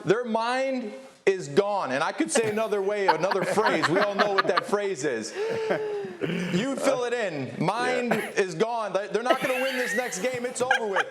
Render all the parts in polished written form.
Their mind is gone. And I could say another phrase. We all know what that phrase is. You fill it in. Mind is gone. They're not going to win this next game. It's over with.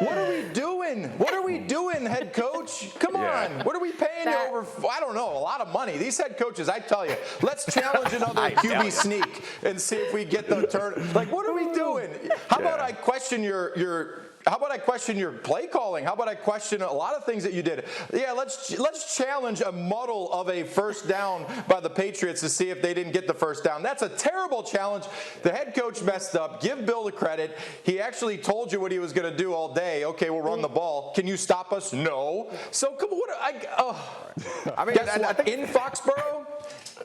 What are we doing? What are we doing, head coach? Come on. What are we paying you over? I don't know. A lot of money. These head coaches, I tell you, let's challenge another QB sneak and see if we get the turn. Like, what are we doing? How about I question How about I question your play calling? How about I question a lot of things that you did? Yeah, let's challenge a muddle of a first down by the Patriots to see if they didn't get the first down. That's a terrible challenge. The head coach messed up. Give Bill the credit. He actually told you what he was going to do all day. Okay, we'll run the ball. Can you stop us? No. So come on. I mean, I think in Foxborough.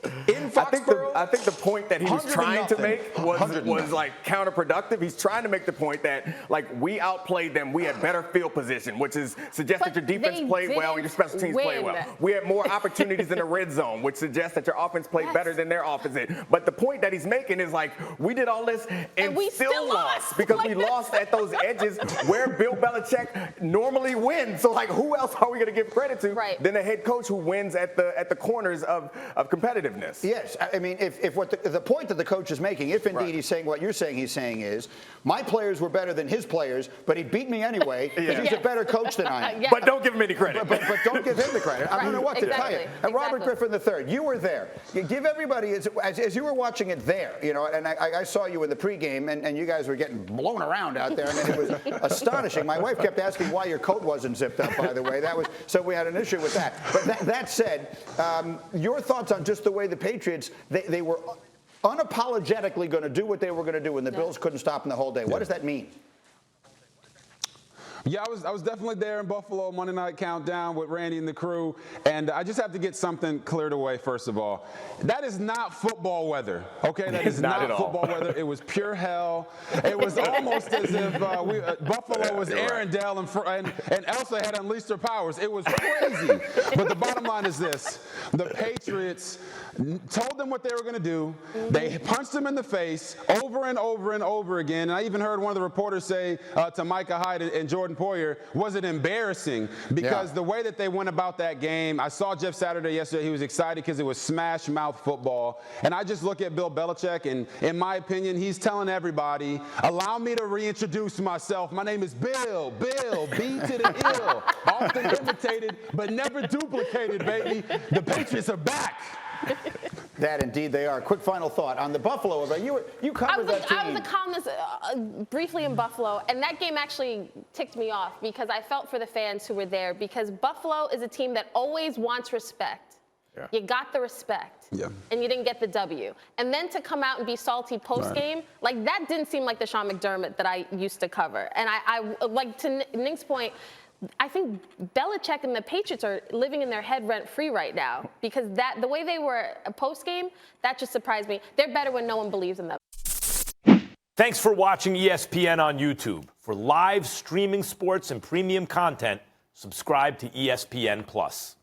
I think the point that he was trying to make was like counterproductive. He's trying to make the point that like we outplayed them. We had better field position, which is suggests that your defense played well and your special teams played well. We had more opportunities in the red zone, which suggests that your offense played better than their offense did. But the point that he's making is like we did all this and we still lost because we lost at those edges where Bill Belichick normally wins. So like who else are we going to give credit to than the head coach who wins at the corners of competitiveness? Yes, I mean, if what the point that the coach is making, if indeed he's saying what you're saying he's saying is, my players were better than his players, but he beat me anyway because he's a better coach than I am. But don't give him any credit. But don't give him the credit. I don't know what to tell you. And Robert Griffin III, you were there. You give everybody, as you were watching it there, you know, and I saw you in the pregame, and you guys were getting blown around out there. I mean, it was astonishing. My wife kept asking why your coat wasn't zipped up, by the way. So we had an issue with that. But that said, your thoughts on just the way the Patriots, they were unapologetically going to do what they were going to do, and the Bills couldn't stop them the whole day. What does that mean? Yeah, I was definitely there in Buffalo, Monday Night Countdown with Randy and the crew, and I just have to get something cleared away, first of all. That is not football weather, okay? That is not football weather. It was pure hell. It was almost as if Buffalo was Arendelle and Elsa had unleashed her powers. It was crazy. But the bottom line is this. The Patriots told them what they were going to do. They punched them in the face over and over and over again. And I even heard one of the reporters say to Micah Hyde and Jordan Poyer, was it embarrassing? Because the way that they went about that game, I saw Jeff Saturday yesterday. He was excited because it was smash mouth football. And I just look at Bill Belichick, and in my opinion, he's telling everybody, allow me to reintroduce myself. My name is Bill, B to the ill. Often imitated, but never duplicated, baby. The Patriots are back. That indeed they are. Quick final thought on the Buffalo event. You covered that team. I was a columnist briefly in Buffalo, and that game actually ticked me off because I felt for the fans who were there, because Buffalo is a team that always wants respect. Yeah. You got the respect, and you didn't get the W. And then to come out and be salty post-game, like that didn't seem like the Sean McDermott that I used to cover. And I like to Nink's point, I think Belichick and the Patriots are living in their head rent-free right now, because the way they were post-game, that just surprised me. They're better when no one believes in them. Thanks for watching ESPN on YouTube. For live streaming sports and premium content, subscribe to ESPN+.